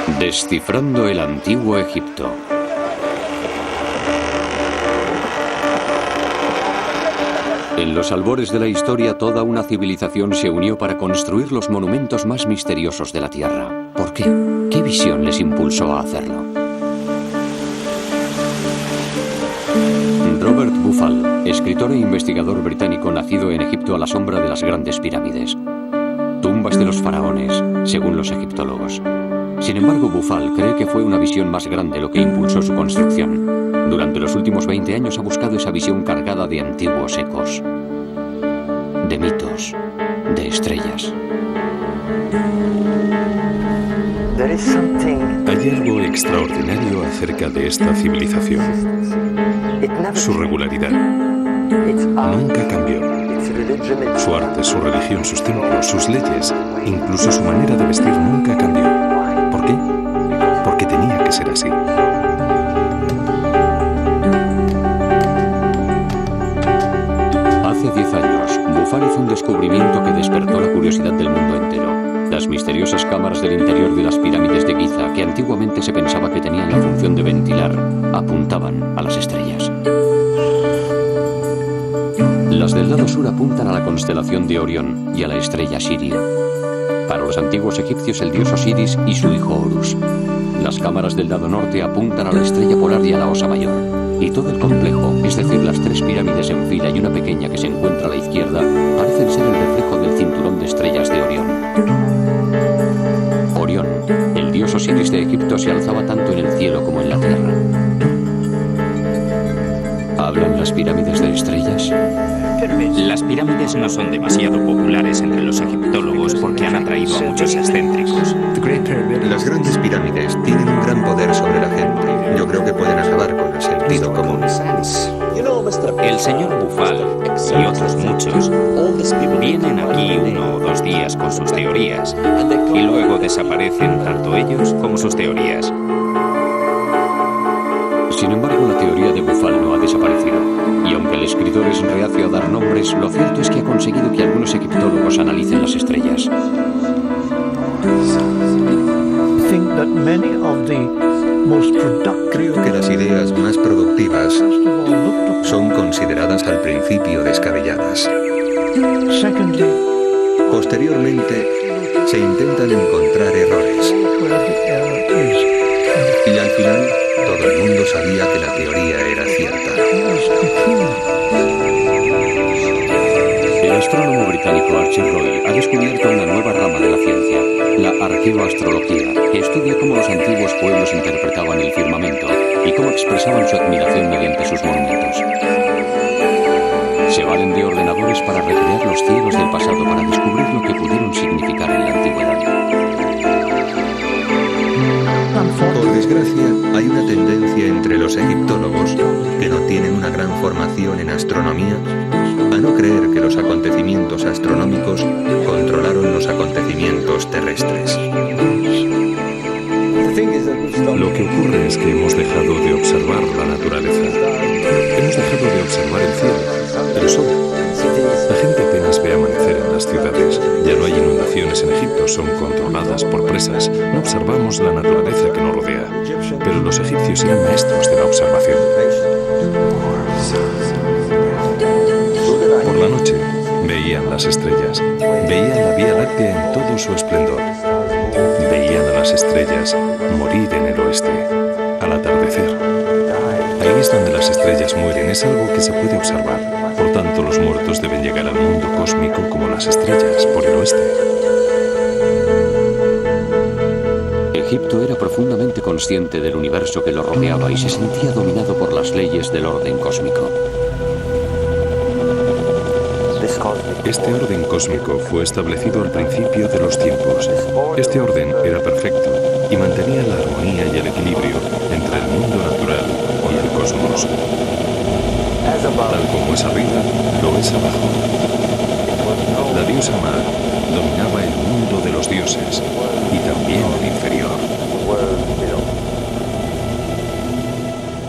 Descifrando el antiguo Egipto. En los albores de la historia, toda una civilización se unió para construir los monumentos más misteriosos de la Tierra. ¿Por qué? ¿Qué visión les impulsó a hacerlo? Robert Buffal, escritor e investigador británico nacido en Egipto a la sombra de las grandes pirámides. Tumbas de los faraones, según los egiptólogos. Sin embargo, Buffal cree que fue una visión más grande lo que impulsó su construcción. Durante los últimos 20 años ha buscado esa visión cargada de antiguos ecos, de mitos, de estrellas. Hay algo extraordinario acerca de esta civilización. Su regularidad nunca cambió. Su arte, su religión, sus templos, sus leyes, incluso su manera de vestir nunca cambió. ¿Por qué? Porque tenía que ser así. Hace 10 años, Buffal hizo un descubrimiento que despertó la curiosidad del mundo entero. Las misteriosas cámaras del interior de las pirámides de Giza, que antiguamente se pensaba que tenían la función de ventilar, apuntaban a las estrellas. Las del lado sur apuntan a la constelación de Orión y a la estrella Sirio. Para los antiguos egipcios, el dios Osiris y su hijo Horus. Las cámaras del lado norte apuntan a la estrella polar y a la Osa Mayor. Y todo el complejo, es decir, las 3 pirámides en fila y una pequeña que se encuentra a la izquierda, parecen ser el reflejo del cinturón de estrellas de Orión. Orión, el dios Osiris de Egipto, se alzaba tanto en el cielo como en la tierra. ¿Hablan las pirámides de estrellas? Las pirámides no son demasiado populares entre los egiptólogos porque han atraído a muchos excéntricos. Las grandes pirámides tienen un gran poder sobre la gente. Yo creo que pueden acabar con el sentido común. El señor Buffal y otros muchos vienen aquí 1 o 2 días con sus teorías y luego desaparecen tanto ellos como sus teorías. Sin embargo, la teoría de Buffal no ha desaparecido. Y aunque el escritor es reacio a dar nombres, lo cierto es que ha conseguido que algunos egiptólogos analicen las estrellas. Creo que las ideas más productivas son consideradas al principio descabelladas. Posteriormente, se intentan encontrar errores. Y al final, todo el mundo sabía que la teoría era cierta. El astrónomo británico Archie Roy ha descubierto una nueva rama de la ciencia, la arqueoastrología, que estudia cómo los antiguos pueblos interpretaban el firmamento y cómo expresaban su admiración mediante sus monumentos. Se valen de ordenadores para recrear los cielos del pasado para descubrir lo que pudieron significar en la antigüedad. Por desgracia, hay una tendencia entre los egiptólogos, que no tienen una gran formación en astronomía, a no creer que los acontecimientos astronómicos controlaron los acontecimientos terrestres. Lo que ocurre es que hemos dejado de observar la naturaleza. Hemos dejado de observar el cielo, el sol. La gente apenas ve amanecer en las ciudades. Ya no hay inundaciones en Egipto, son controladas por presas. No observamos la naturaleza que nos rodea. Pero los egipcios eran maestros de la observación. Por la noche, veían las estrellas. Veían la Vía Láctea en todo su esplendor. Veían a las estrellas morir en el oeste, al atardecer. Ahí es donde las estrellas mueren, es algo que se puede observar. Por tanto, los muertos deben llegar al mundo cósmico como las estrellas, por el oeste. Egipto era profundamente consciente del universo que lo rodeaba y se sentía dominado por las leyes del orden cósmico. Este orden cósmico fue establecido al principio de los tiempos. Este orden era perfecto y mantenía la armonía y el equilibrio entre el mundo natural y el cosmos. Tal como es arriba, lo es abajo. La diosa Mar dominaba el mundo de los dioses y también el inferior.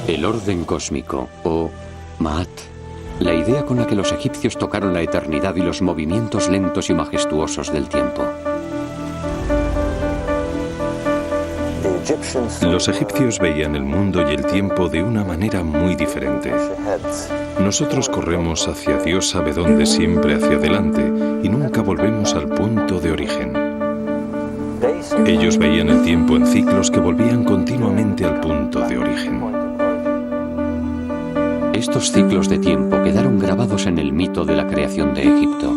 El orden cósmico, o Maat, la idea con la que los egipcios tocaron la eternidad y los movimientos lentos y majestuosos del tiempo. Los egipcios veían el mundo y el tiempo de una manera muy diferente. Nosotros corremos hacia Dios sabe dónde, siempre hacia adelante, y nunca volvemos al punto de origen. Ellos veían el tiempo en ciclos que volvían continuamente al punto de origen. Estos ciclos de tiempo quedaron grabados en el mito de la creación de Egipto.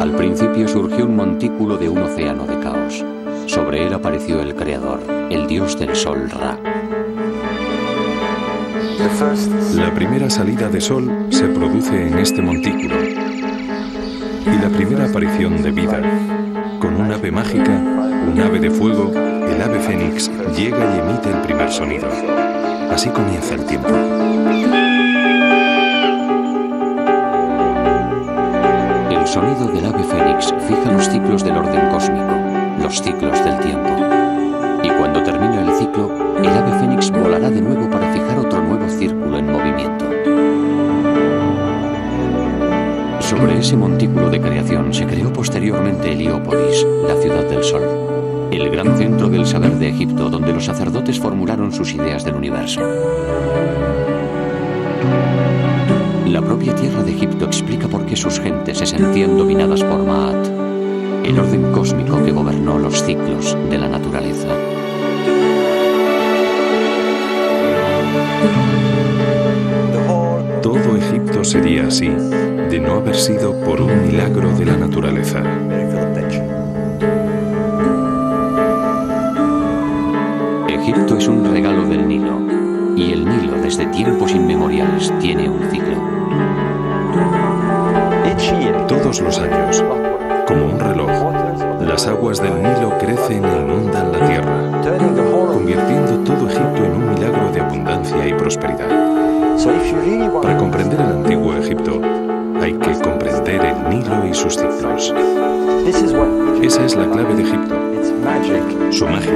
Al principio surgió un montículo de un océano de caos. Sobre él apareció el Creador, el dios del sol Ra. La primera salida de sol se produce en este montículo. Y la primera aparición de vida, con un ave mágica, un ave de fuego, el ave fénix, llega y emite el primer sonido. Así comienza el tiempo. El sonido del ave fénix fija los ciclos del orden cósmico, los ciclos del tiempo. Y cuando termina el ciclo, el ave fénix volará de nuevo para fijar otro nuevo círculo en movimiento. Sobre ese montículo de creación se creó posteriormente Heliópolis, la ciudad del sol, el gran centro del saber de Egipto, donde los sacerdotes formularon sus ideas del universo. La propia tierra de Egipto explica por qué sus gentes se sentían dominadas por Maat, el orden cósmico que gobernó los ciclos de la naturaleza. Todo Egipto sería así, de no haber sido por un milagro de la naturaleza. Egipto es un regalo del Nilo, y el Nilo desde tiempos inmemoriales tiene un ciclo. Todos los años, como un reloj, las aguas del Nilo crecen e inundan la tierra, convirtiendo todo Egipto en un milagro de abundancia y prosperidad. Para comprender el antiguo Egipto, hay que comprender el Nilo y sus ciclos. Esa es la clave de Egipto, su magia,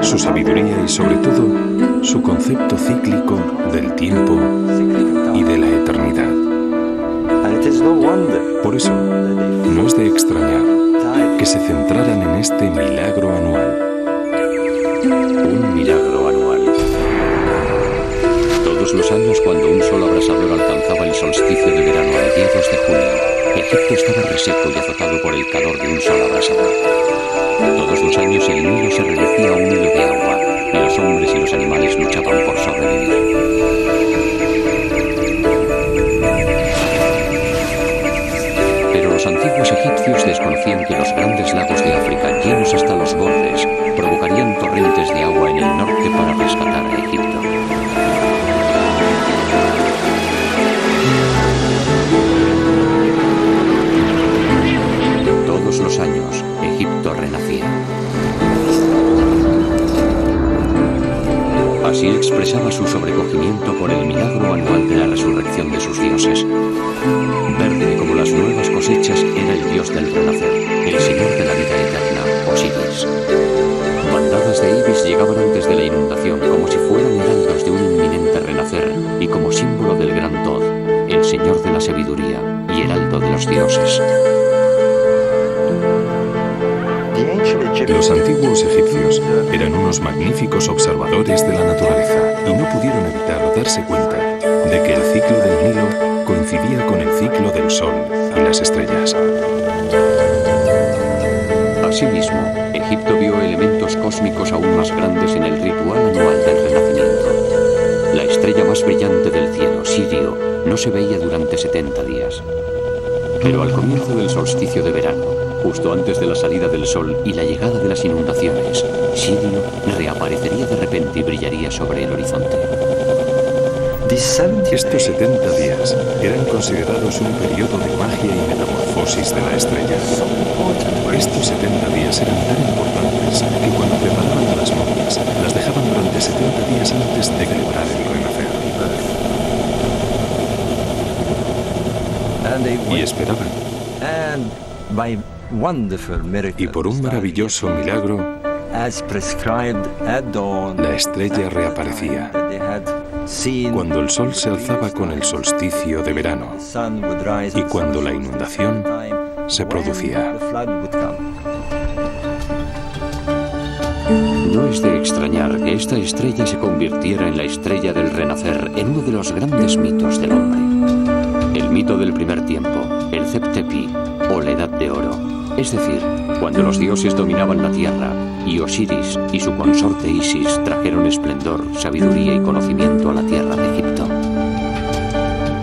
su sabiduría y sobre todo su concepto cíclico del tiempo y de la eternidad. Por eso, no es de extrañar que se centraran en este milagro anual. Un milagro anual. Todos los años, cuando un sol abrasador alcanzaba el solsticio de verano a mediados de junio, Egipto estaba reseco y azotado por el calor de un sol abrasador. Todos los años el Nilo se reducía a un hilo de agua, y los hombres y los animales luchaban por sobrevivir. Pero los antiguos egipcios desconocían que los grandes lagos de África, llenos hasta los bordes, provocarían torrentes de agua en el norte para rescatar a Egipto. Todos los años, Egipto renacía. Así expresaba su sobrecogimiento por el milagro anual de la resurrección de sus dioses. Verde como las nuevas cosechas era el dios del renacer, el señor de la vida eterna, Osiris. Bandadas de ibis llegaban antes de la inundación como si fueran heraldos de un inminente renacer y como símbolo del gran Tod, el señor de la sabiduría y heraldo de los dioses. Los antiguos egipcios eran unos magníficos observadores de la naturaleza y no pudieron evitar darse cuenta de que el ciclo del Nilo coincidía con el ciclo del Sol y las estrellas. Asimismo, Egipto vio elementos cósmicos aún más grandes en el ritual anual del renacimiento. La estrella más brillante del cielo, Sirio, no se veía durante 70 días. Pero al comienzo del solsticio de verano, justo antes de la salida del sol y la llegada de las inundaciones, Sirio reaparecería de repente y brillaría sobre el horizonte. Estos 70 días eran considerados un periodo de magia y metamorfosis de la estrella. Estos 70 días eran tan importantes que cuando preparaban a las momias, las dejaban durante 70 días antes de celebrar el renacer. Y esperaban. Y por un maravilloso milagro, la estrella reaparecía. Cuando el sol se alzaba con el solsticio de verano y cuando la inundación se producía. No es de extrañar que esta estrella se convirtiera en la estrella del renacer, en uno de los grandes mitos del hombre. El mito del primer tiempo, el Zep-Tepi, o la Edad de Oro. Es decir, cuando los dioses dominaban la tierra y Osiris y su consorte Isis trajeron esplendor, sabiduría y conocimiento a la tierra de Egipto.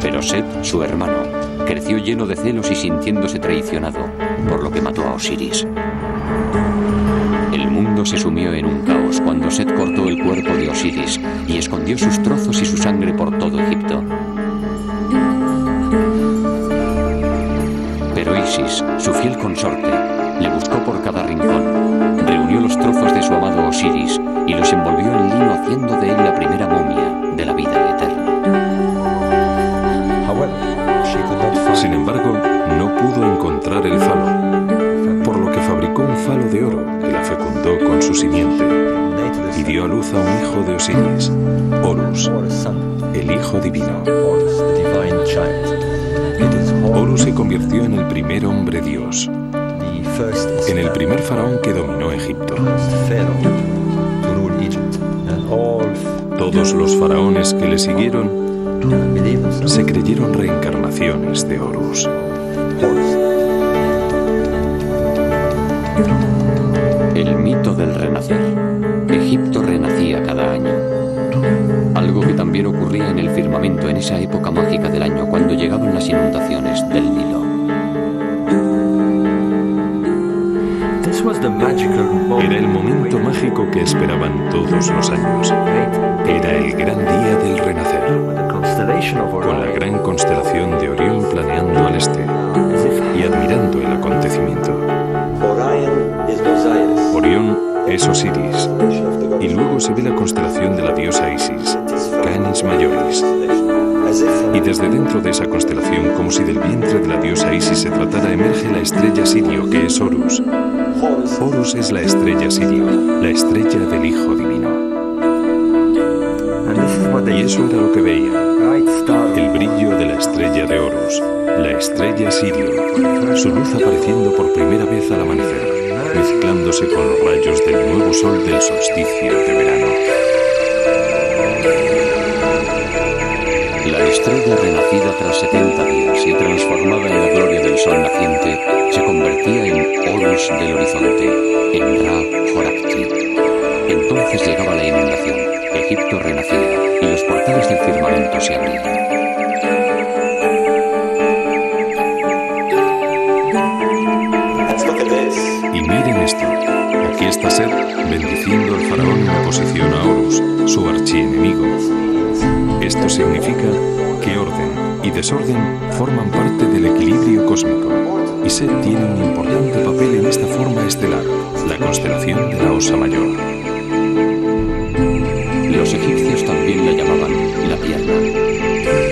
Pero Set, su hermano, creció lleno de celos y sintiéndose traicionado, por lo que mató a Osiris. El mundo se sumió en un caos cuando Set cortó el cuerpo de Osiris y escondió sus trozos y su sangre por todo Egipto. Pero Isis, su fiel consorte, le buscó por cada rincón, reunió los trozos de su amado Osiris y los envolvió en lino haciendo de él la primera momia de la vida eterna. Sin embargo, no pudo encontrar el falo, por lo que fabricó un falo de oro que la fecundó con su simiente y dio a luz a un hijo de Osiris, Horus, el hijo divino. Horus se convirtió en el primer hombre dios, en el primer faraón que dominó Egipto. Todos los faraones que le siguieron se creyeron reencarnaciones de Horus. El mito del renacer. Egipto renacía cada año. Algo que también ocurría en el firmamento en esa época mágica del año cuando llegaban las inundaciones del Nilo. Era el momento mágico que esperaban todos los años. Era el gran día del renacer, con la gran constelación de Orión planeando al este y admirando el acontecimiento. Orión es Osiris, y luego se ve la constelación de la diosa Isis, Canis Majoris. Y desde dentro de esa constelación, como si del vientre de la diosa Isis se tratara, emerge la estrella Sirio, que es Horus. Horus es la estrella Sirio, la estrella del Hijo Divino. Y eso era lo que veían, el brillo de la estrella de Horus, la estrella Sirio, su luz apareciendo por primera vez al amanecer, mezclándose con los rayos del nuevo sol del solsticio de verano. La estrella renacida tras 70 días y transformada en la gloria del sol naciente, se convertía en Horus del horizonte, en Ra-Horacti. Entonces llegaba la inundación, Egipto renacía y los portales del firmamento se abrían. Y miren esto, aquí está Set bendiciendo al faraón en oposición a Horus, su archienemigo. Esto significa que orden y desorden forman parte del equilibrio cósmico, y Set tiene un importante papel en esta forma estelar, la constelación de la Osa Mayor. Los egipcios también la llamaban la pierna.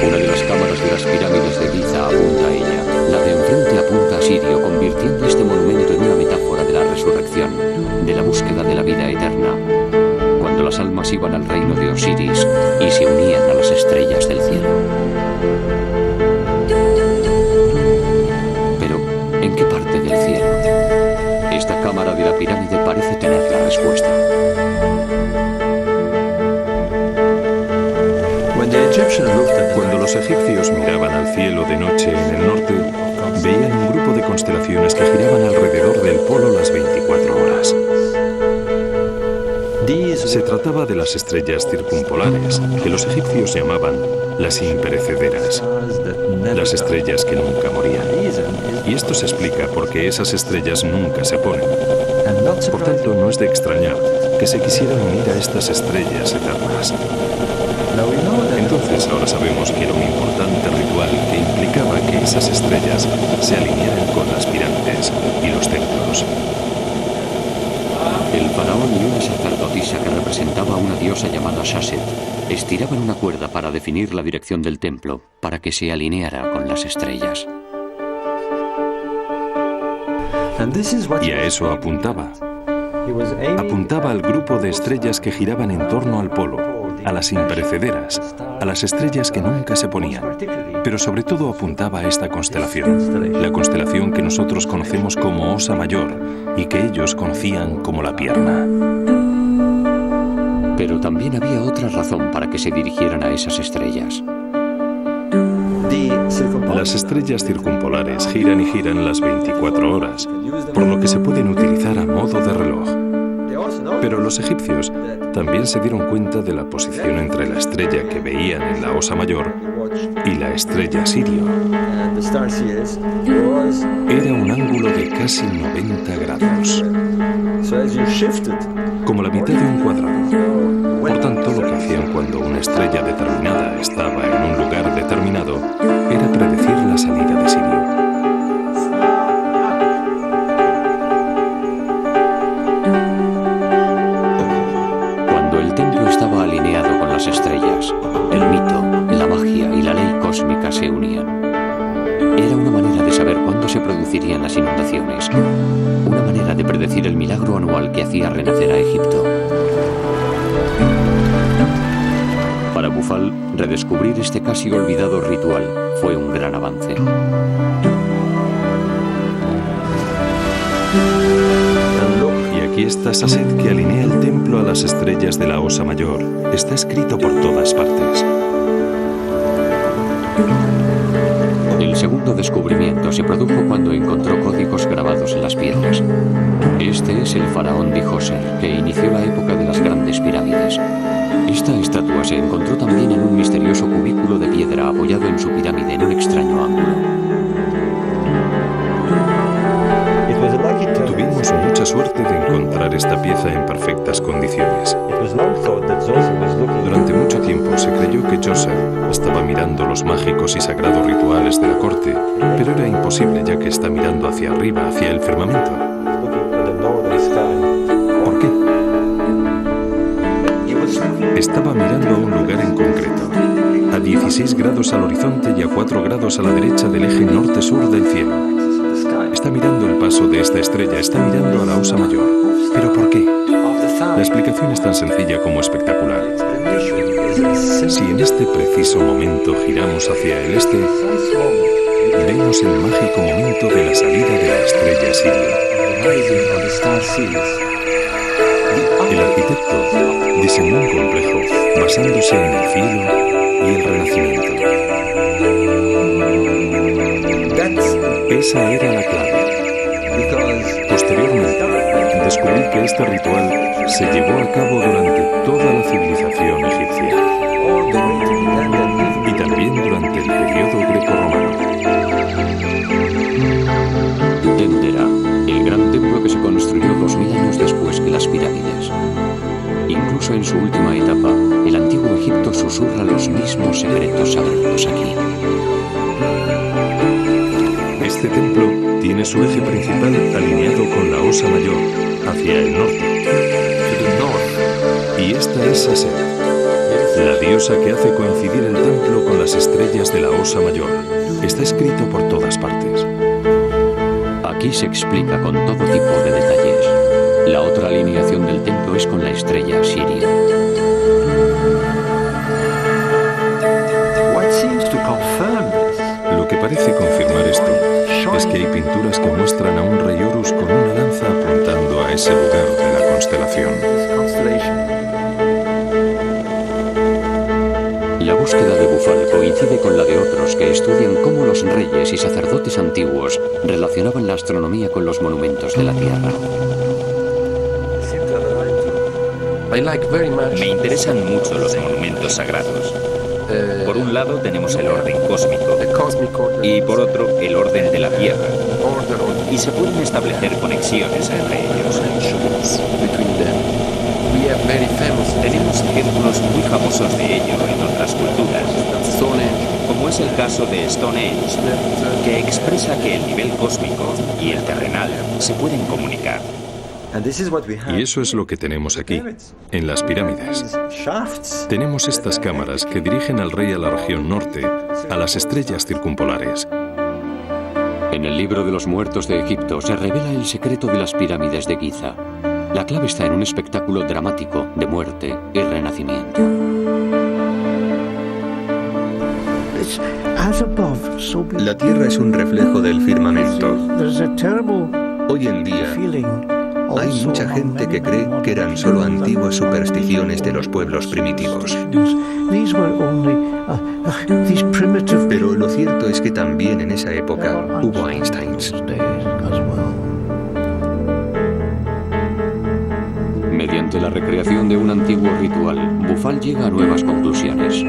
Una de las cámaras de las pirámides de Giza apunta a ella, la de enfrente apunta a Sirio, convirtiendo este monumento en una metáfora de la resurrección, de la búsqueda de la vida eterna, cuando las almas iban al reino de Osiris y se unían a las estrellas del cielo. Pero, ¿en qué parte del cielo? Esta cámara de la pirámide parece tener la respuesta. Cuando los egipcios miraban al cielo de noche en el norte, veían un grupo de constelaciones que giraban alrededor del polo las 24 horas. Se trataba de las estrellas circumpolares, que los egipcios llamaban las imperecederas, las estrellas que nunca morían. Y esto se explica porque esas estrellas nunca se ponen. Por tanto, no es de extrañar que se quisieran unir a estas estrellas eternas. Entonces ahora sabemos que era un importante ritual que implicaba que esas estrellas se alinearan con las pirámides y los templos. El faraón y una sacerdotisa que representaba a una diosa llamada Shashet estiraban una cuerda para definir la dirección del templo, para que se alineara con las estrellas. Y a eso apuntaba. Apuntaba al grupo de estrellas que giraban en torno al polo, a las imperecederas, a las estrellas que nunca se ponían, pero sobre todo apuntaba a esta constelación, la constelación que nosotros conocemos como Osa Mayor y que ellos conocían como la pierna. Pero también había otra razón para que se dirigieran a esas estrellas. Las estrellas circumpolares giran y giran las 24 horas, por lo que se pueden utilizar a modo de reloj. Pero los egipcios también se dieron cuenta de la posición entre la estrella que veían en la Osa Mayor y la estrella Sirio. Era un ángulo de casi 90 grados, como la mitad de un cuadrado. Por tanto, lo que hacían cuando una estrella determinada estaba en un lugar determinado era predecir la salida de Sirio. Cuando el templo estaba alineado con las estrellas, el mito, la magia y la ley cósmica se unían. Era una manera de saber cuándo se producirían las inundaciones, una manera de predecir el milagro anual que hacía renacer a Egipto. Para Bufal, redescubrir este casi olvidado ritual fue un gran avance. Y aquí está Saset, que alinea el templo a las estrellas de la Osa Mayor. Está escrito por todas partes. El segundo descubrimiento se produjo cuando encontró códigos grabados en las piedras. Este es el faraón Djoser, que inició la época de las grandes pirámides. Esta estatua se encontró también en un misterioso cubículo de piedra apoyado en su pirámide en un extraño ángulo. Tuvimos mucha suerte de encontrar esta pieza en perfectas condiciones. Durante mucho tiempo se creyó que Djoser estaba mirando los mágicos y sagrados rituales de la corte, pero era imposible ya que está mirando hacia arriba, hacia el firmamento. ¿Por qué? Estaba mirando a un lugar en concreto, a 16 grados al horizonte y a 4 grados a la derecha del eje norte-sur del cielo. Está mirando el paso de esta estrella, está mirando a la Osa Mayor. ¿Pero por qué? La explicación es tan sencilla como espectacular. Si en este preciso momento giramos hacia el este, vemos el mágico momento de la salida de la estrella Sirio. El arquitecto diseñó un complejo basándose en el cielo y el renacimiento. Esa era la clave. Posteriormente, descubrí que este ritual se llevó a cabo durante toda la civilización egipcia y también durante el periodo grecorromano. Dendera, el gran templo que se construyó 2000 años después que las pirámides. Incluso en su última etapa, el antiguo Egipto susurra los mismos secretos sagrados aquí. Este templo tiene su eje principal alineado con la Osa Mayor, hacia el norte. Y esta es Saset, la diosa que hace coincidir el templo con las estrellas de la Osa Mayor. Está escrito por todas partes. Aquí se explica con todo tipo de detalles. La otra alineación del templo es con la estrella Sirio. Lo que parece confirmar esto es que hay pinturas que muestran a un rey Horus con una lanza apuntando a ese lugar de la constelación. La búsqueda de Bufal coincide con la de otros que estudian cómo los reyes y sacerdotes antiguos relacionaban la astronomía con los monumentos de la Tierra. Me interesan mucho los monumentos sagrados. Por un lado tenemos el orden cósmico y por otro el orden de la Tierra. Y se pueden establecer conexiones entre ellos. Tenemos ejemplos muy famosos de ello en otras culturas, como es el caso de Stonehenge, que expresa que el nivel cósmico y el terrenal se pueden comunicar. Y eso es lo que tenemos aquí, en las pirámides. Tenemos estas cámaras que dirigen al rey a la región norte, a las estrellas circumpolares. En el libro de los muertos de Egipto se revela el secreto de las pirámides de Giza. La clave está en un espectáculo dramático de muerte y renacimiento. La Tierra es un reflejo del firmamento. Hoy en día Hay mucha gente que cree que eran solo antiguas supersticiones de los pueblos primitivos. Pero lo cierto es que también en esa época hubo Einsteins. Mediante la recreación de un antiguo ritual, Bufal llega a nuevas conclusiones,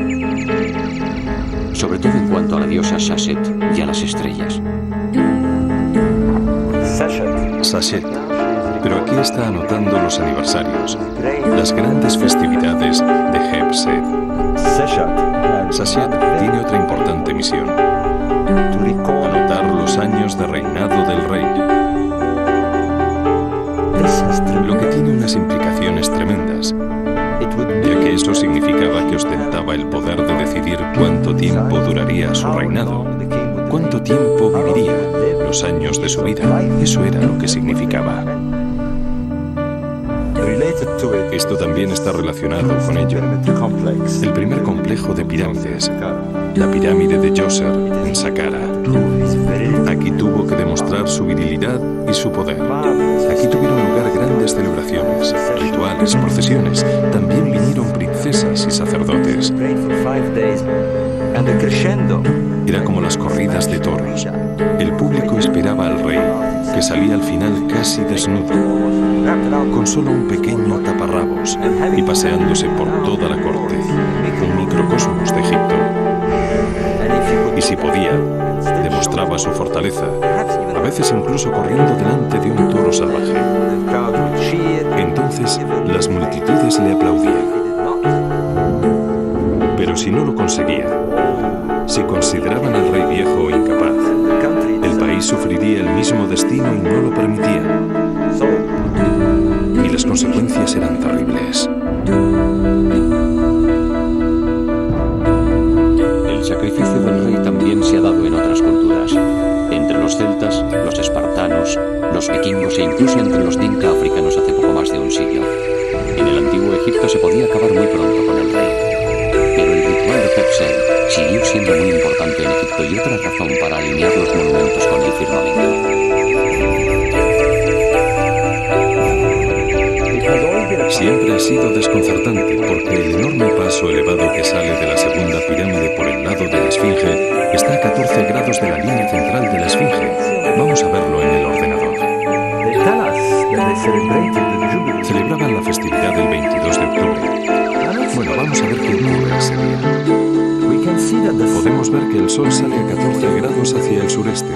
sobre todo en cuanto a la diosa Sasset y a las estrellas. Sasset. Pero aquí está anotando los aniversarios, las grandes festividades de Heb-Set. Sasset tiene otra importante misión: anotar los años de reinado del rey. Lo que tiene unas implicaciones tremendas, ya que eso significaba que ostentaba el poder de decidir cuánto tiempo duraría su reinado, cuánto tiempo viviría, los años de su vida. Eso era lo que significaba. Esto también está relacionado con ello. El primer complejo de pirámides, la pirámide de Djoser en Saqqara. Aquí tuvo que demostrar su virilidad y su poder. Aquí tuvieron lugar grandes celebraciones, rituales, procesiones. También vinieron princesas y sacerdotes. Era como las corridas de toros. El público esperaba al rey, que salía al final casi desnudo, con solo un pequeño taparrabos y paseándose por toda la corte, un microcosmos de Egipto. Y si podía, demostraba su fortaleza, a veces incluso corriendo delante de un toro salvaje. Entonces, las multitudes le aplaudían. Pero si no lo conseguía, si consideraban al rey viejo o incapaz, el país sufriría el mismo destino y no lo permitía. Y las consecuencias eran terribles. El sacrificio del rey también se ha dado en otras culturas. Entre los celtas, los espartanos, los vikingos e incluso entre los dinka africanos hace poco más de un siglo. En el antiguo Egipto se podía acabar muy pronto con el rey. Pero el ritual de Heb-Set siguió siendo muy importante en Egipto y otra razón para alinear los monumentos con el firmamento. Siempre ha sido desconcertante porque el enorme paso elevado que sale de la segunda pirámide por el lado de la Esfinge está a 14 grados de la línea central de la Esfinge. Vamos a verlo en el ordenador. Celebraban la festividad del 22 de octubre. Bueno, vamos a ver qué ocurre ese día. Podemos ver que el sol sale a 14 grados hacia el sureste,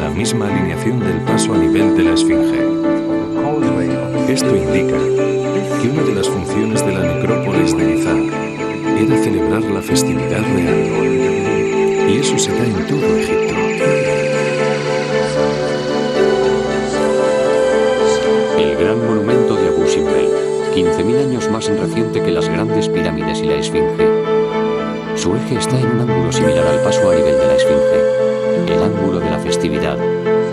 la misma alineación del paso a nivel de la Esfinge. Esto indica que una de las funciones de la necrópolis de Giza era celebrar la festividad real. Y eso se da en todo Egipto. El gran monumento de Abu Simbel, 15.000 años más reciente que las grandes pirámides y la Esfinge. Su eje está en un ángulo similar al paso a nivel de la Esfinge, el ángulo de la festividad,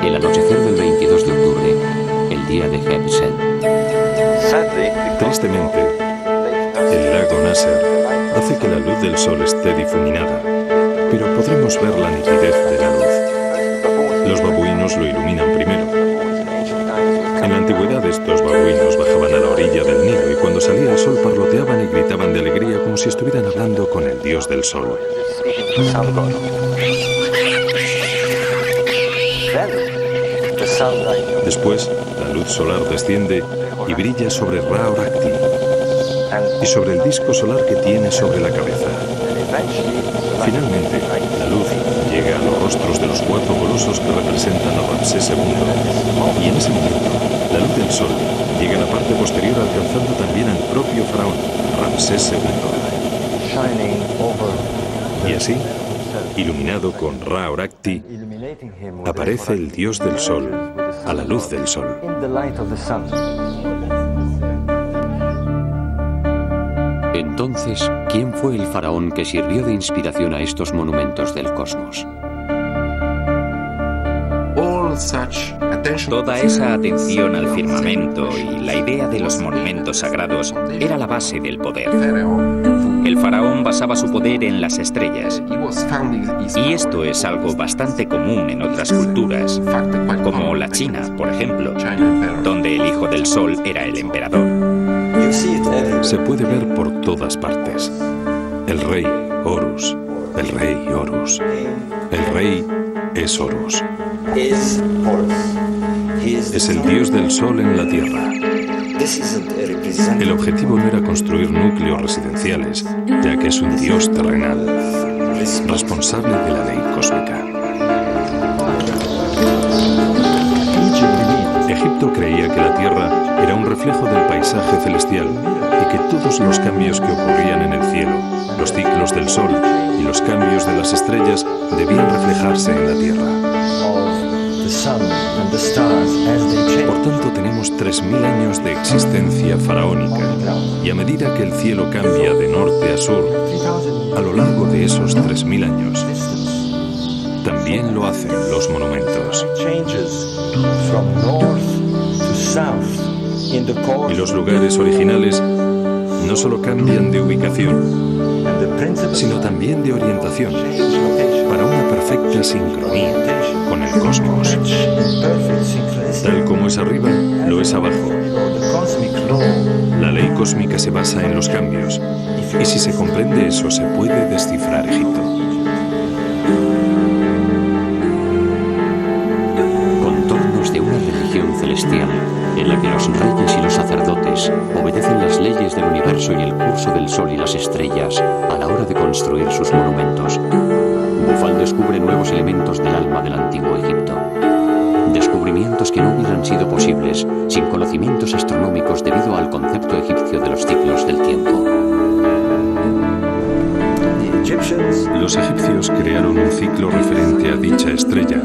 el anochecer del 22 de octubre, el día de Heb-Set. Tristemente, el lago Nasser hace que la luz del sol esté difuminada, pero podremos ver la nitidez de la luz. Los babuinos lo iluminan primero. En la antigüedad estos babuinos bajaban a la orilla del Nilo y cuando salía el sol parloteaban y gritaban de alegría como si estuvieran hablando con el dios del sol. Después, la luz solar desciende y brilla sobre Ra-Horakhti y sobre el disco solar que tiene sobre la cabeza. Finalmente, la luz llega a los rostros de los 4 colosos que representan a Ramsés II, y en ese momento, la luz del sol llega a la parte posterior alcanzando también al propio faraón, Ramsés II. Y así, iluminado con Ra-Horakhti, aparece el dios del sol, a la luz del sol. Entonces, ¿quién fue el faraón que sirvió de inspiración a estos monumentos del cosmos? Toda esa atención al firmamento y la idea de los monumentos sagrados era la base del poder. El faraón basaba su poder en las estrellas. Y esto es algo bastante común en otras culturas, como la China, por ejemplo, donde el hijo del sol era el emperador. Se puede ver por todas partes. El rey Horus, el rey Horus. El rey es Horus. Es el dios del sol en la tierra. El objetivo no era construir núcleos residenciales, ya que es un dios terrenal, responsable de la ley cósmica. Egipto creía que la tierra era un reflejo del paisaje celestial y que todos los cambios que ocurrían en el cielo, los ciclos del sol y los cambios de las estrellas debían reflejarse en la tierra. Por tanto, tenemos 3.000 años de existencia faraónica, y a medida que el cielo cambia de norte a sur, a lo largo de esos 3.000 años, también lo hacen los monumentos. Y los lugares originales no solo cambian de ubicación, sino también de orientación, para una perfecta sincronía con el cosmos. Tal como es arriba, lo es abajo. La ley cósmica se basa en los cambios, y si se comprende eso, se puede descifrar Egipto. Contornos de una religión celestial en la que los reyes y los sacerdotes obedecen las leyes del universo y el curso del sol y las estrellas a la hora de construir sus monumentos. Bufal descubre nuevos elementos del alma del antiguo Egipto. Descubrimientos que no hubieran sido posibles sin conocimientos astronómicos debido al concepto egipcio de los ciclos del tiempo. Los egipcios crearon un ciclo referente a dicha estrella,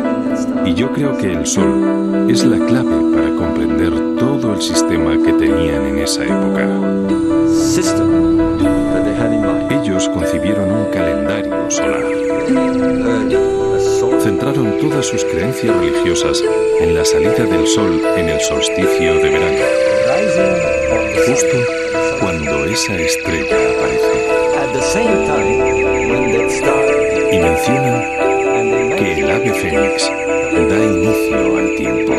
y yo creo que el sol es la clave para comprender todo el sistema que tenían en esa época. Ellos concibieron un calendario solar. Centraron todas sus creencias religiosas en la salida del sol en el solsticio de verano, justo cuando esa estrella aparece. Y mencionan que el ave fénix da inicio al tiempo.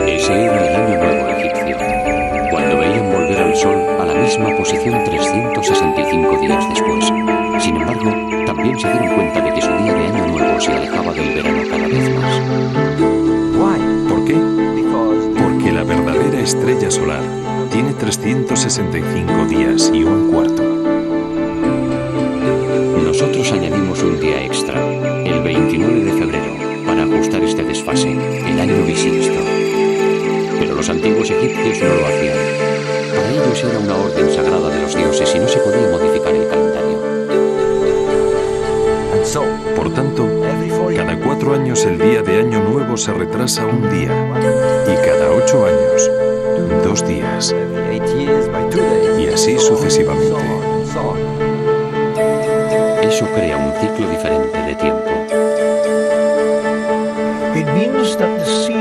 Ese era el año nuevo egipcio, cuando veían volver al sol a la misma posición 365 días después. Sin embargo, también se dieron cuenta de que su día de año nuevo se alejaba del verano cada vez más. ¿Por qué? Porque la verdadera estrella solar tiene 365 días y un cuarto. Nosotros añadimos un día extra, el 29 de febrero, para ajustar este desfase, el año bisiesto. Pero los antiguos egipcios no lo hacían. Para ellos era una orden sagrada de los dioses y no se podía modificar el calendario. Por tanto, cada 4 años el día de año nuevo se retrasa un día, y cada 8 años, 2 días, y así sucesivamente. Eso crea un ciclo diferente de tiempo.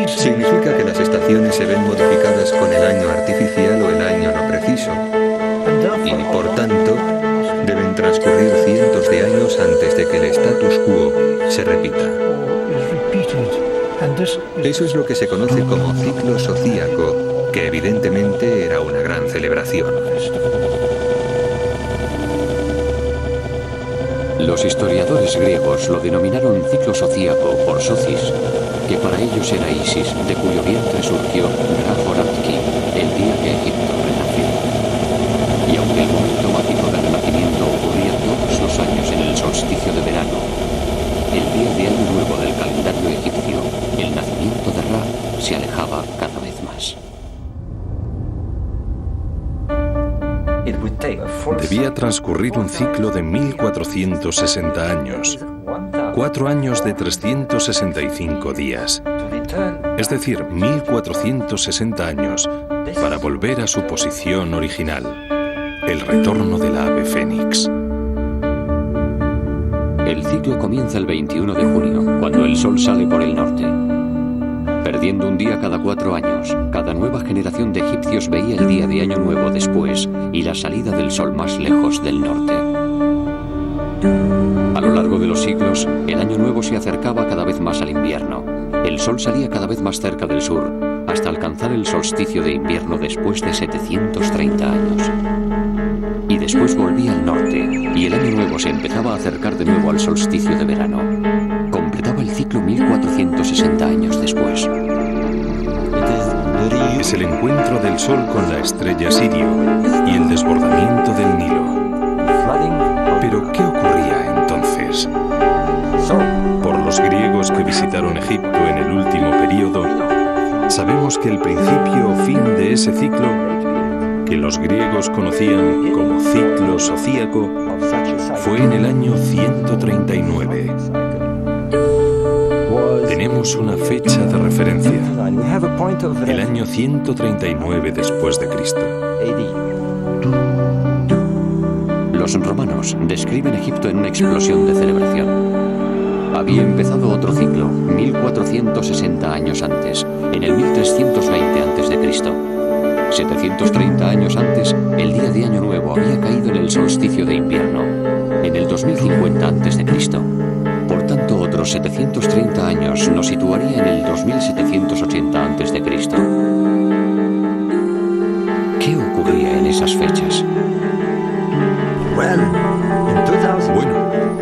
Significa que las estaciones se ven modificadas con el año artificial o el año no preciso, y por tanto deben transcurrir cientos de años antes de que el status quo se repita. Eso es lo que se conoce como ciclo zodíaco, que evidentemente era una gran celebración. Los historiadores griegos lo denominaron ciclo zodíaco por Socis, que para ellos era Isis, de cuyo vientre surgió Ra-Horatkhi, el día que Egipto renació. Y aunque el momento mágico del renacimiento ocurría todos los años en el solsticio de verano, el día de año nuevo del calendario egipcio, el nacimiento de Ra, se alejaba cada vez más. Debía transcurrir un ciclo de 1460 años, 4 años de 365 días, es decir, 1460 años para volver a su posición original, el retorno del ave fénix. El ciclo comienza el 21 de junio, cuando el sol sale por el norte. Perdiendo un día cada 4 años, cada nueva generación de egipcios veía el día de Año Nuevo después y la salida del sol más lejos del norte. A lo largo de los siglos, el Año Nuevo se acercaba cada vez más al invierno. El sol salía cada vez más cerca del sur, hasta alcanzar el solsticio de invierno después de 730 años. Y después volvía al norte, y el Año Nuevo se empezaba a acercar de nuevo al solsticio de verano. Completaba el ciclo 1460 años después. Es el encuentro del Sol con la estrella Sirio y el desbordamiento del Nilo. ¿Pero qué ocurría entonces? Por los griegos que visitaron Egipto en el último período, sabemos que el principio o fin de ese ciclo, que los griegos conocían como ciclo zodíaco, fue en el año 139. Tenemos una fecha de referencia, el año 139 después de Cristo. Los romanos describen Egipto en una explosión de celebración. Había empezado otro ciclo, 1460 años antes, en el 1320 a.C. 730 años antes, el día de Año Nuevo había caído en el solsticio de invierno, en el 2050 a.C. Por tanto, otros 730 años nos situaría en el 2780 a.C. ¿Qué ocurría en esas fechas? Bueno,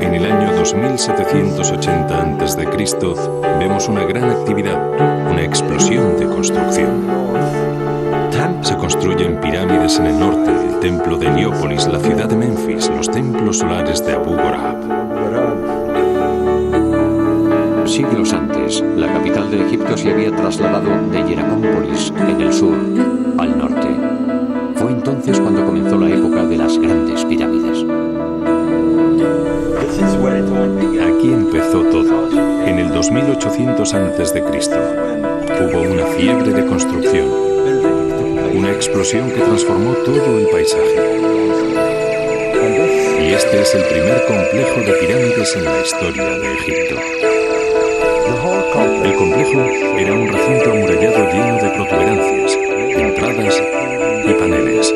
en el año 2780 a.C. vemos una gran actividad, una explosión de construcción. Se construyen pirámides en el norte, el templo de Heliópolis, la ciudad de Memphis, los templos solares de Abu Ghorab. Siglos antes, la capital de Egipto se había trasladado de Hieracómpolis, en el sur, al norte. Fue entonces cuando comenzó la época de las grandes pirámides. Aquí empezó todo. En el 2800 a.C. hubo una fiebre de construcción, una explosión que transformó todo el paisaje. Y este es el primer complejo de pirámides en la historia de Egipto. El complejo era un recinto amurallado lleno de protuberancias, entradas y paneles.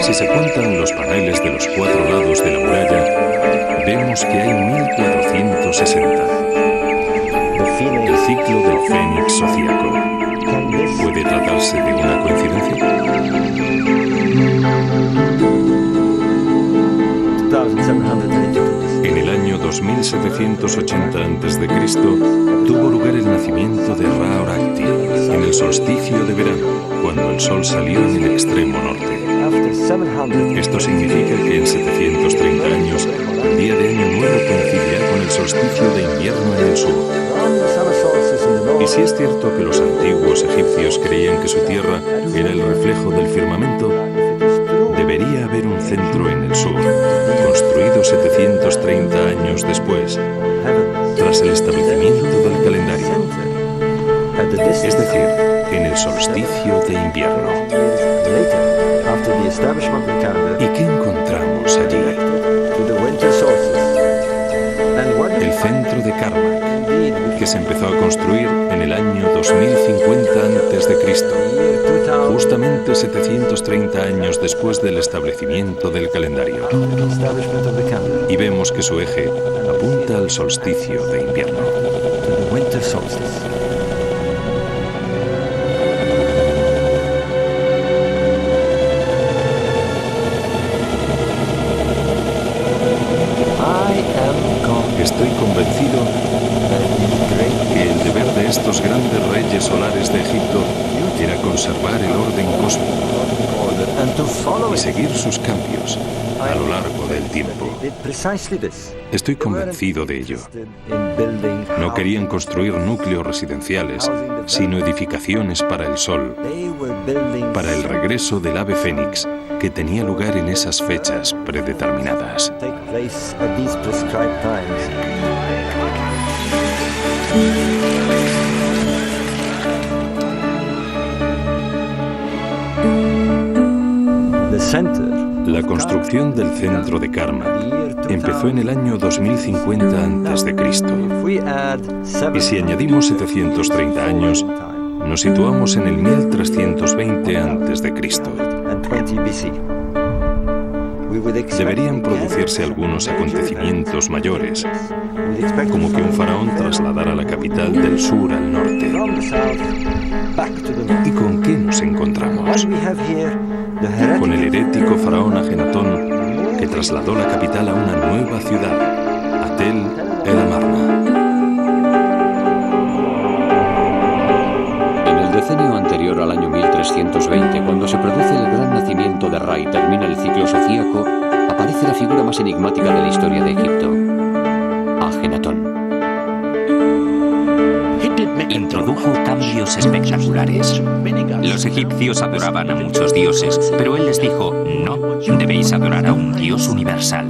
Si se cuentan los paneles de los 4 lados de la muralla, vemos que hay 1460. El ciclo del Fénix zodíaco. ¿Puede tratarse de una coincidencia? En el año 2780 a.C. tuvo lugar el nacimiento de Ra-Horakhti en el solsticio de verano, cuando el sol salió en el extremo norte. Esto significa que en 730 años, el día de Año Nuevo coincidirá con el solsticio de invierno en el sur. Y si es cierto que los antiguos egipcios creían que su tierra era el reflejo del firmamento, debería haber un centro en el sur, construido 730 años después, tras el establecimiento del calendario, es decir, en el solsticio de invierno. ¿Y qué encontramos allí? El centro de Karnak, que se empezó a construir en el año 2050 a.C., justamente 730 años después del establecimiento del calendario. Y vemos que su eje apunta al solsticio de invierno. Estoy convencido que el deber de estos grandes reyes solares de Egipto era conservar el orden cósmico y seguir sus cambios a lo largo del tiempo. Estoy convencido de ello. No querían construir núcleos residenciales, sino edificaciones para el sol, para el regreso del ave fénix, que tenía lugar en esas fechas predeterminadas. La construcción del centro de Karma empezó en el año 2050 a.C. Y si añadimos 730 años, nos situamos en el 1320 a.C. Deberían producirse algunos acontecimientos mayores, como que un faraón trasladara la capital del sur al norte. ¿Y con qué nos encontramos? Con el herético faraón Ajenatón, que trasladó la capital a una nueva ciudad, Atel el Amarna. En el decenio anterior al año 1320, cuando se produce el gran nacimiento de Ra y termina el ciclo sofíaco, aparece la figura más enigmática de la historia de Egipto, Ajenatón. Introdujo cambios espectaculares. Los egipcios adoraban a muchos dioses, pero él les dijo, no, debéis adorar a un Dios universal.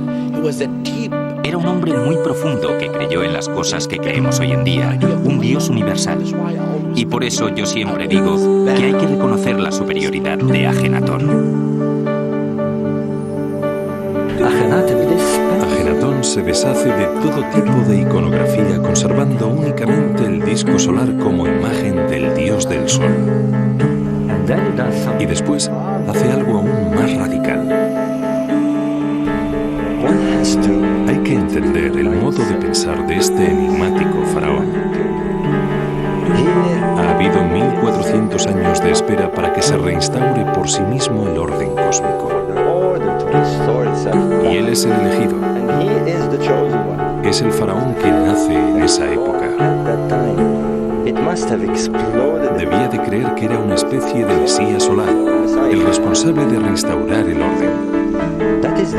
Era un hombre muy profundo que creyó en las cosas que creemos hoy en día, un Dios universal. Y por eso yo siempre digo que hay que reconocer la superioridad de Ajenatón. Ajenatón se deshace de todo tipo de iconografía, conservando únicamente el disco solar como imagen del dios del sol. Y después hace algo aún más radical. Hay que entender el modo de pensar de este enigmático faraón. Ha habido 1400 años de espera para que se reinstaure por sí mismo el orden cósmico. Y él es el elegido. Es el faraón que nace en esa época. Debía de creer que era una especie de mesías solar, el responsable de reinstaurar el orden.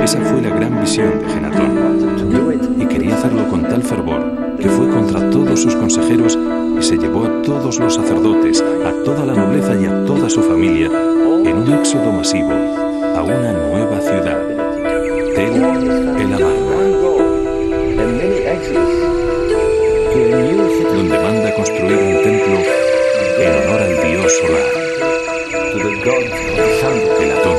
Esa fue la gran visión de Ajenatón. Y quería hacerlo con tal fervor que fue contra todos sus consejeros y se llevó a todos los sacerdotes, a toda la nobleza y a toda su familia en un éxodo masivo a una nueva ciudad, Tel el Amarna, donde manda construir un templo en honor al dios solar, el Atón.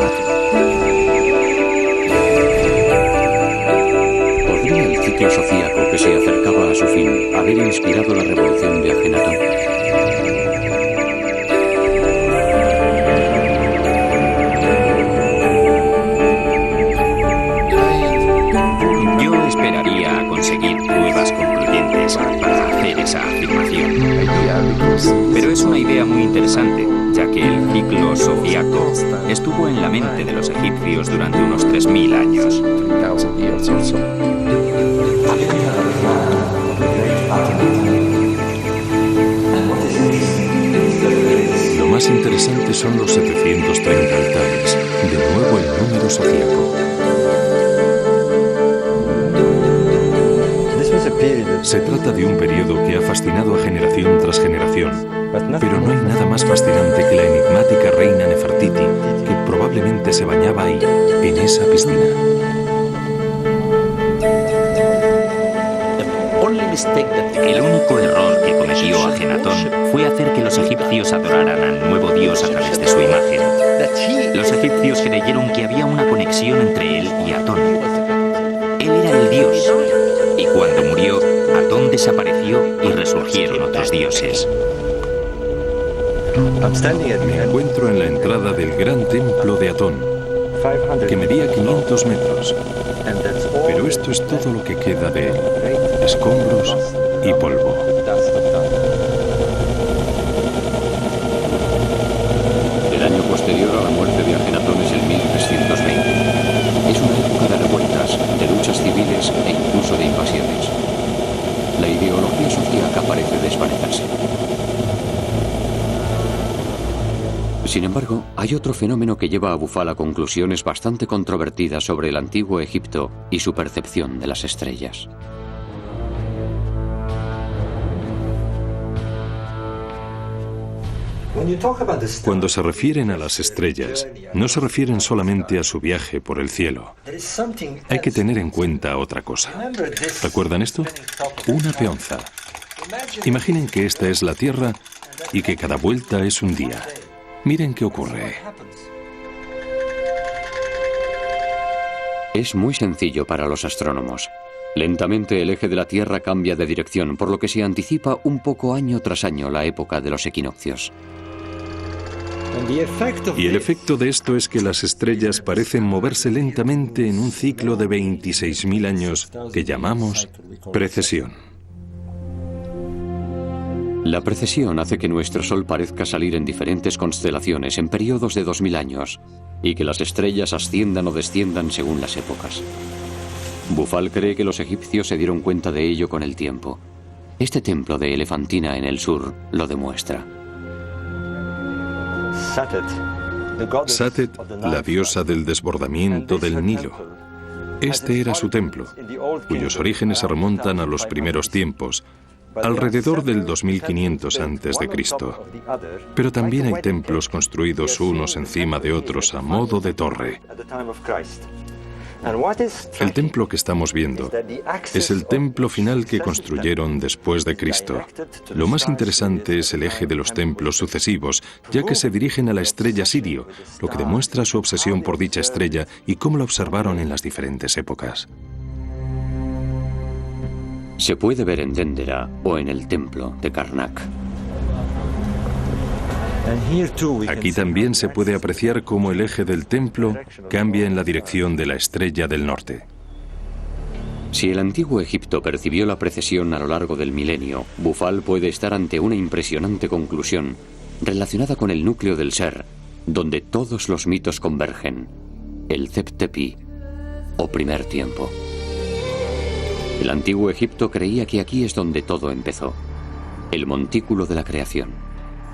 ¿Podría el ciclo sofíaco que se acercaba a su fin haber inspirado la revolución de Ajenatón? Conseguir pruebas concluyentes para hacer esa afirmación. Pero es una idea muy interesante, ya que el ciclo sofíaco estuvo en la mente de los egipcios durante unos 3000 años. Lo más interesante son los 730 altares, de nuevo el número sofíaco. Se trata de un periodo que ha fascinado a generación tras generación, pero no hay nada más fascinante que la enigmática reina Nefertiti, que probablemente se bañaba ahí, en esa piscina. El único error que cometió Ajenatón fue hacer que los egipcios adoraran al nuevo dios a través de su imagen. Los egipcios creyeron que había una conexión entre él y Atón. Él era el dios. Y cuando murió, Atón desapareció y resurgieron otros dioses. Me encuentro en la entrada del gran templo de Atón, que medía 500 metros. Pero esto es todo lo que queda de él: escombros y polvo. El año posterior a la muerte de Ajenatón es el 1320. Es una época de revueltas, de luchas civiles e incluso de invasiones. La ideología sofíaca parece desvanecerse. Sin embargo, hay otro fenómeno que lleva a Bufal a conclusiones bastante controvertidas sobre el antiguo Egipto y su percepción de las estrellas. Cuando se refieren a las estrellas, no se refieren solamente a su viaje por el cielo. Hay que tener en cuenta otra cosa. ¿Recuerdan esto? Una peonza. Imaginen que esta es la Tierra y que cada vuelta es un día. Miren qué ocurre. Es muy sencillo para los astrónomos. Lentamente el eje de la Tierra cambia de dirección, por lo que se anticipa un poco año tras año la época de los equinoccios. Y el efecto de esto es que las estrellas parecen moverse lentamente en un ciclo de 26.000 años que llamamos precesión. La precesión hace que nuestro Sol parezca salir en diferentes constelaciones en periodos de 2000 años y que las estrellas asciendan o desciendan según las épocas. Bufal cree que los egipcios se dieron cuenta de ello con el tiempo. Este templo de Elefantina en el sur lo demuestra. Satet, la diosa del desbordamiento del Nilo. Este era su templo, cuyos orígenes se remontan a los primeros tiempos, alrededor del 2500 a.C. Pero también hay templos construidos unos encima de otros a modo de torre. El templo que estamos viendo es el templo final que construyeron después de Cristo. Lo más interesante es el eje de los templos sucesivos, ya que se dirigen a la estrella Sirio, lo que demuestra su obsesión por dicha estrella y cómo la observaron en las diferentes épocas. Se puede ver en Dendera o en el templo de Karnak. Aquí también se puede apreciar cómo el eje del templo cambia en la dirección de la estrella del norte. Si el antiguo Egipto percibió la precesión a lo largo del milenio, Bufal puede estar ante una impresionante conclusión relacionada con el núcleo del ser, donde todos los mitos convergen, el Zep-Tepi, o primer tiempo. El antiguo Egipto creía que aquí es donde todo empezó, el montículo de la creación.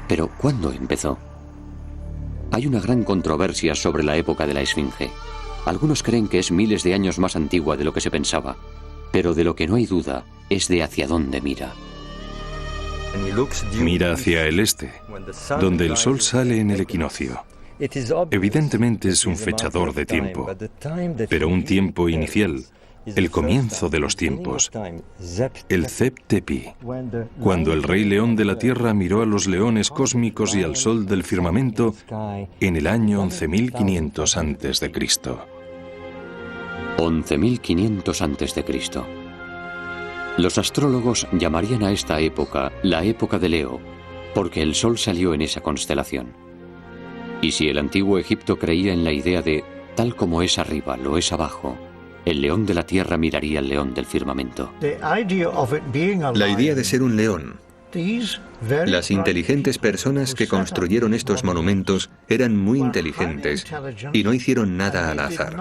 Pero, ¿cuándo empezó? Hay una gran controversia sobre la época de la Esfinge. Algunos creen que es miles de años más antigua de lo que se pensaba, pero de lo que no hay duda es de hacia dónde mira. Mira hacia el este, donde el sol sale en el equinoccio. Evidentemente es un fechador de tiempo, pero un tiempo inicial, el comienzo de los tiempos, el Zep-Tepi, cuando el rey león de la tierra miró a los leones cósmicos y al sol del firmamento en el año 11.500 a.C. 11.500 a.C. Los astrólogos llamarían a esta época la época de Leo, porque el sol salió en esa constelación. Y si el antiguo Egipto creía en la idea de tal como es arriba, lo es abajo, el león de la tierra miraría al león del firmamento. La idea de ser un león. Las inteligentes personas que construyeron estos monumentos eran muy inteligentes y no hicieron nada al azar.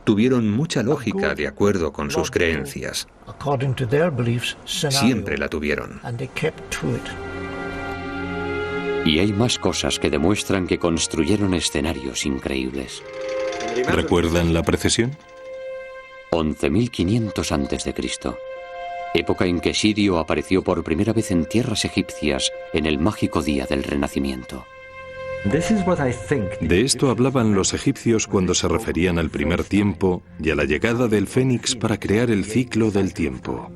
Tuvieron mucha lógica de acuerdo con sus creencias. Siempre la tuvieron. Y hay más cosas que demuestran que construyeron escenarios increíbles. ¿Recuerdan la precesión? 11.500 a.C., época en que Sirio apareció por primera vez en tierras egipcias en el mágico día del Renacimiento. De esto hablaban los egipcios cuando se referían al primer tiempo y a la llegada del Fénix para crear el ciclo del tiempo.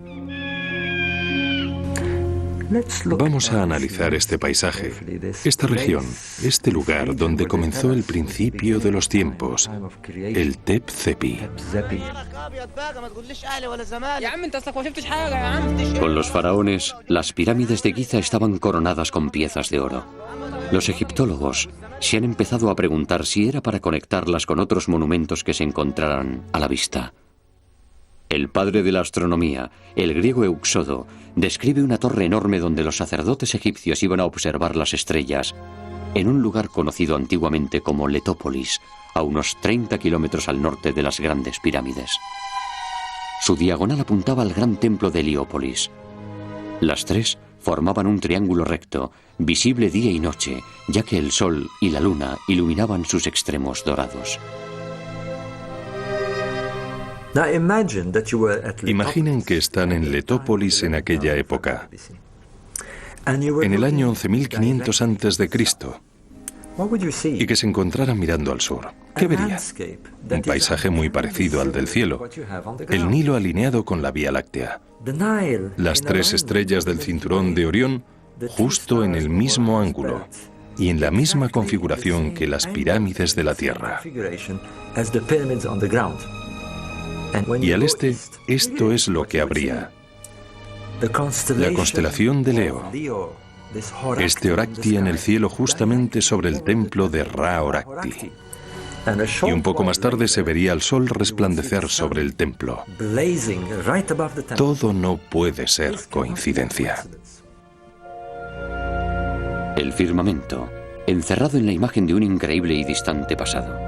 Vamos a analizar este paisaje, esta región, este lugar donde comenzó el principio de los tiempos, el Tep-Tepi. Con los faraones, las pirámides de Giza estaban coronadas con piezas de oro. Los egiptólogos se han empezado a preguntar si era para conectarlas con otros monumentos que se encontraran a la vista. El padre de la astronomía, el griego Euxodo, describe una torre enorme donde los sacerdotes egipcios iban a observar las estrellas, en un lugar conocido antiguamente como Letópolis, a unos 30 kilómetros al norte de las grandes pirámides. Su diagonal apuntaba al gran templo de Heliópolis. Las tres formaban un triángulo recto, visible día y noche, ya que el sol y la luna iluminaban sus extremos dorados. Imaginen que están en Letópolis en aquella época, en el año 11.500 a.C., y que se encontraran mirando al sur. ¿Qué verían? Un paisaje muy parecido al del cielo, el Nilo alineado con la Vía Láctea, las tres estrellas del cinturón de Orión justo en el mismo ángulo, y en la misma configuración que las pirámides de la Tierra. Y al este, esto es lo que habría. La constelación de Leo. Este Orakti en el cielo justamente sobre el templo de Ra Orakti. Y un poco más tarde se vería el sol resplandecer sobre el templo. Todo no puede ser coincidencia. El firmamento, encerrado en la imagen de un increíble y distante pasado.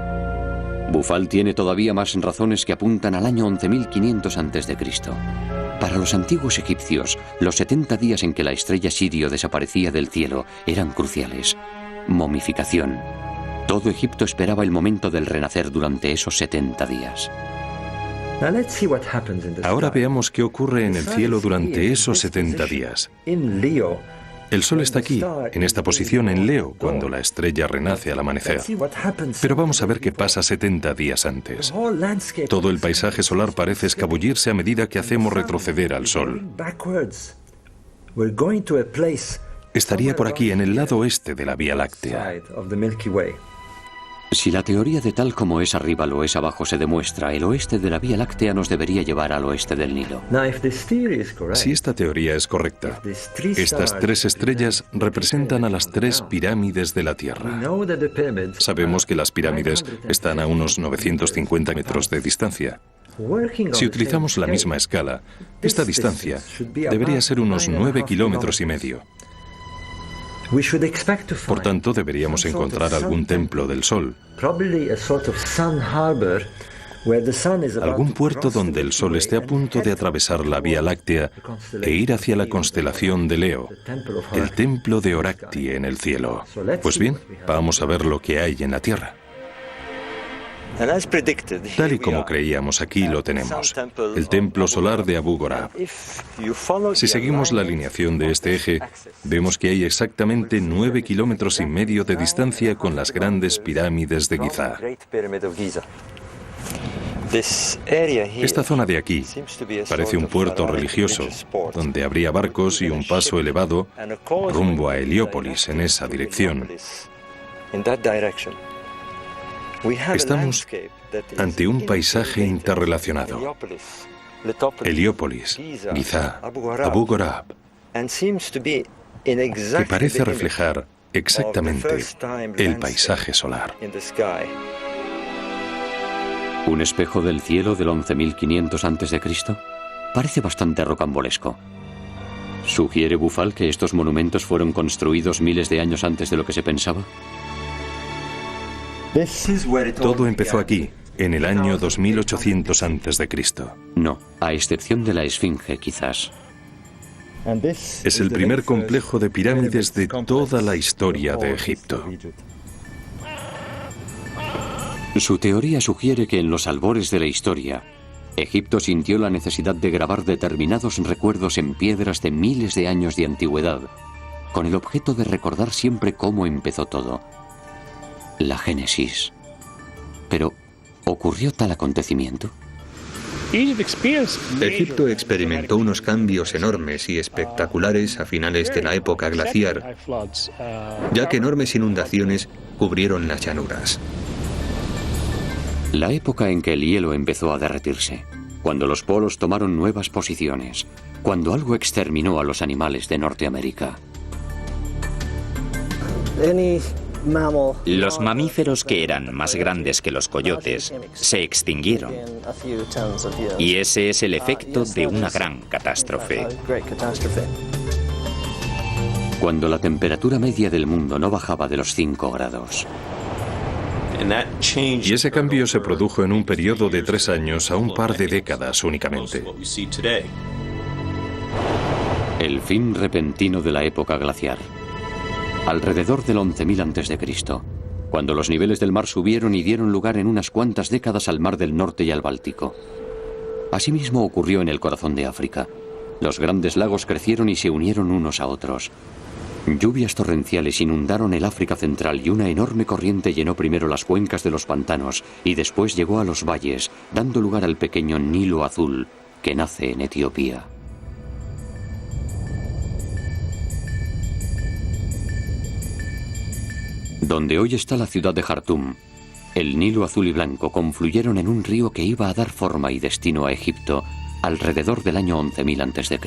Bufal tiene todavía más razones que apuntan al año 11.500 a.C. Para los antiguos egipcios, los 70 días en que la estrella Sirio desaparecía del cielo eran cruciales. Momificación. Todo Egipto esperaba el momento del renacer durante esos 70 días. Ahora veamos qué ocurre en el cielo durante esos 70 días. El sol está aquí, en esta posición en Leo, cuando la estrella renace al amanecer. Pero vamos a ver qué pasa 70 días antes. Todo el paisaje solar parece escabullirse a medida que hacemos retroceder al sol. Estaría por aquí, en el lado oeste de la Vía Láctea. Si la teoría de tal como es arriba lo es abajo se demuestra, el oeste de la Vía Láctea nos debería llevar al oeste del Nilo. Si esta teoría es correcta, estas tres estrellas representan a las tres pirámides de la Tierra. Sabemos que las pirámides están a unos 950 metros de distancia. Si utilizamos la misma escala, esta distancia debería ser unos 9,5 kilómetros. Por tanto, deberíamos encontrar algún templo del Sol, algún puerto donde el Sol esté a punto de atravesar la Vía Láctea e ir hacia la constelación de Leo, el templo de Orakti en el cielo. Pues bien, vamos a ver lo que hay en la Tierra. Tal y como creíamos, aquí lo tenemos, el templo solar de Abu Gorab. Si seguimos la alineación de este eje, vemos que hay exactamente 9,5 kilómetros de distancia con las grandes pirámides de Giza. Esta zona de aquí parece un puerto religioso, donde habría barcos y un paso elevado rumbo a Heliópolis en esa dirección. Estamos ante un paisaje interrelacionado. Heliópolis, Giza, Abu Gorab, que parece reflejar exactamente el paisaje solar. ¿Un espejo del cielo del 11.500 a.C.? Parece bastante rocambolesco. ¿Sugiere Bufal que estos monumentos fueron construidos miles de años antes de lo que se pensaba? Todo empezó aquí, en el año 2800 a.C. No, a excepción de la Esfinge, quizás. Es el primer complejo de pirámides de toda la historia de Egipto. Su teoría sugiere que en los albores de la historia, Egipto sintió la necesidad de grabar determinados recuerdos en piedras de miles de años de antigüedad, con el objeto de recordar siempre cómo empezó todo. La Génesis. Pero, ¿ocurrió tal acontecimiento? Egipto experimentó unos cambios enormes y espectaculares a finales de la época glaciar, ya que enormes inundaciones cubrieron las llanuras. La época en que el hielo empezó a derretirse, cuando los polos tomaron nuevas posiciones, cuando algo exterminó a los animales de Norteamérica. Los mamíferos que eran más grandes que los coyotes se extinguieron. Y ese es el efecto de una gran catástrofe. Cuando la temperatura media del mundo no bajaba de los 5 grados. Y ese cambio se produjo en un periodo de 3 años a un par de décadas únicamente. El fin repentino de la época glaciar. Alrededor del 11.000 a.C., cuando los niveles del mar subieron y dieron lugar en unas cuantas décadas al Mar del Norte y al Báltico. Asimismo ocurrió en el corazón de África. Los grandes lagos crecieron y se unieron unos a otros. Lluvias torrenciales inundaron el África central y una enorme corriente llenó primero las cuencas de los pantanos y después llegó a los valles, dando lugar al pequeño Nilo Azul, que nace en Etiopía. Donde hoy está la ciudad de Jartum, el Nilo azul y blanco confluyeron en un río que iba a dar forma y destino a Egipto alrededor del año 11.000 a.C.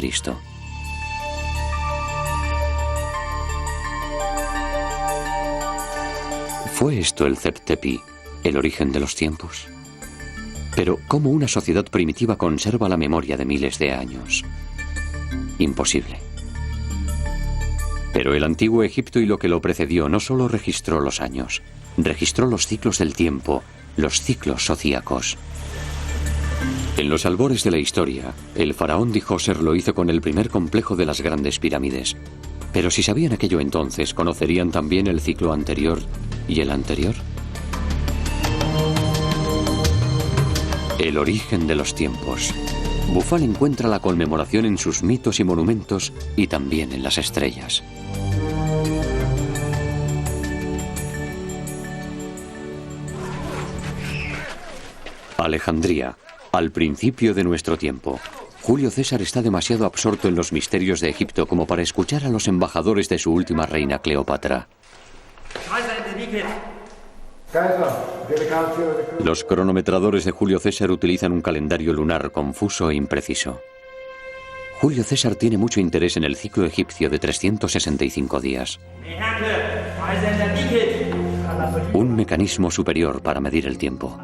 ¿Fue esto el Zep-Tepi, el origen de los tiempos? Pero, ¿cómo una sociedad primitiva conserva la memoria de miles de años? Imposible. Pero el antiguo Egipto y lo que lo precedió no solo registró los años, registró los ciclos del tiempo, los ciclos zodíacos. En los albores de la historia, el faraón Djoser lo hizo con el primer complejo de las grandes pirámides. Pero si sabían aquello entonces, ¿conocerían también el ciclo anterior y el anterior? El origen de los tiempos. Bufal encuentra la conmemoración en sus mitos y monumentos y también en las estrellas. Alejandría, al principio de nuestro tiempo. Julio César está demasiado absorto en los misterios de Egipto como para escuchar a los embajadores de su última reina, Cleopatra. Los cronometradores de Julio César utilizan un calendario lunar confuso e impreciso. Julio César tiene mucho interés en el ciclo egipcio de 365 días. Un mecanismo superior para medir el tiempo.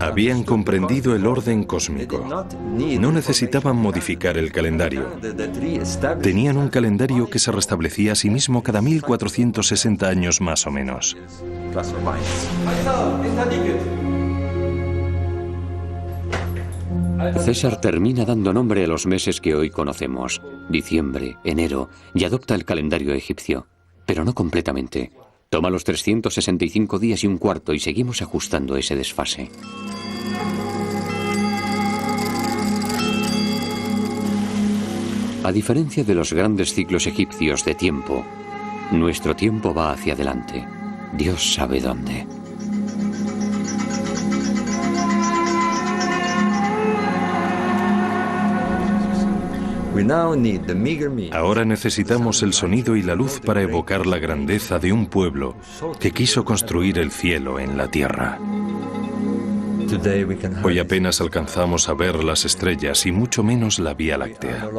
Habían comprendido el orden cósmico. No necesitaban modificar el calendario. Tenían un calendario que se restablecía a sí mismo cada 1460 años más o menos. César termina dando nombre a los meses que hoy conocemos, diciembre, enero, y adopta el calendario egipcio, pero no completamente. Toma los 365 días y un cuarto y seguimos ajustando ese desfase. A diferencia de los grandes ciclos egipcios de tiempo, nuestro tiempo va hacia adelante. Dios sabe dónde. Ahora necesitamos el sonido y la luz para evocar la grandeza de un pueblo que quiso construir el cielo en la tierra. Hoy apenas alcanzamos a ver las estrellas y mucho menos la Vía Láctea.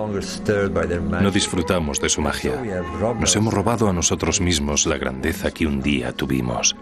No disfrutamos de su magia. Nos hemos robado a nosotros mismos la grandeza que un día tuvimos.